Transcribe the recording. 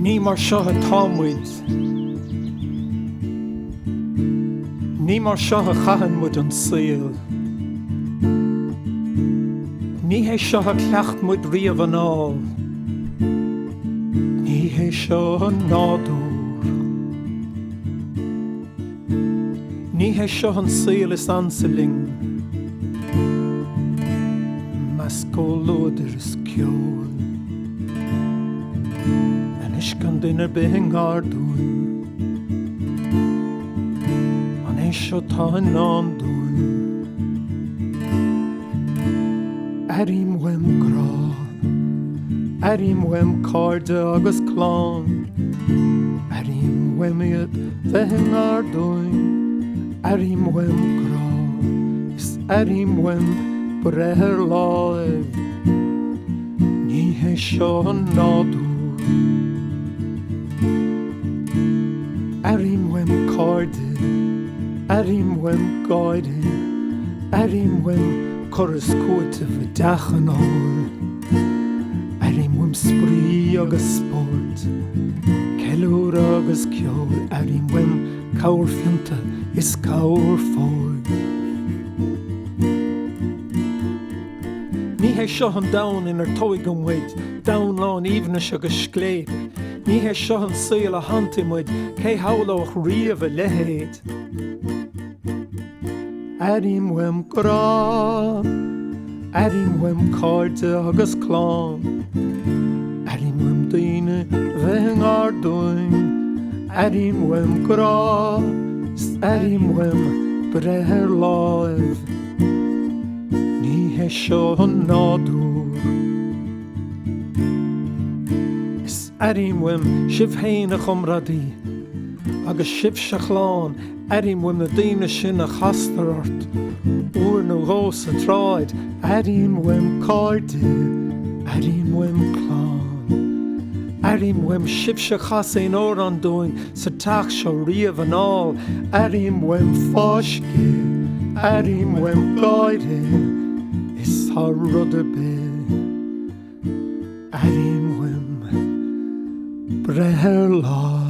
Ní mar seo a támuid, ní mar seo a chahanmuid an saoil, ní hé seo a cleachtmuid riamh an áil, ní hé seo an nádúr, ní hé seo an saoil is ansaling, mas cólóidir is ceol. Gan duine bing ardúin, an é seo tá an dúin. Airím weim grá, airím weim cáirde agus clán, airím weim iad bing ardúin, airím weim grá, is airím weim breith láimh, ní hé seo an nádúin. Airím weim cáirde, airím weim gáide, airím weim choras cuaite fa deach an áil, airím weim sprí agus sport, ceiliúr agus ceol, airím weim cabhair fianta is cabhair fóig. Ní hé seo an dain inar tóig an muid, dain lán íbhne agus scléib. Ní hé seo an saoil a hantamuid, cé hallóch riamh a lehéad. Airím weim grá, airím weim cáirde agus clán, airím weim daoine bheith ardúin, airím weim grá, airím weim breith láimh, ní hé seo an nádúr. Airím weim sibh féin a chumradí, agus sibh se chláán, airím weim na daoine sin a chastarart, uair nó gós a tráid, airím weim cáirde, airím weim clán, airím weim sibh se chas éon ór an dúin, sa teach seo riamh an áil, airím weim fáisce, airím weim gáide, is thar rud a bé, airím weim breith láimh.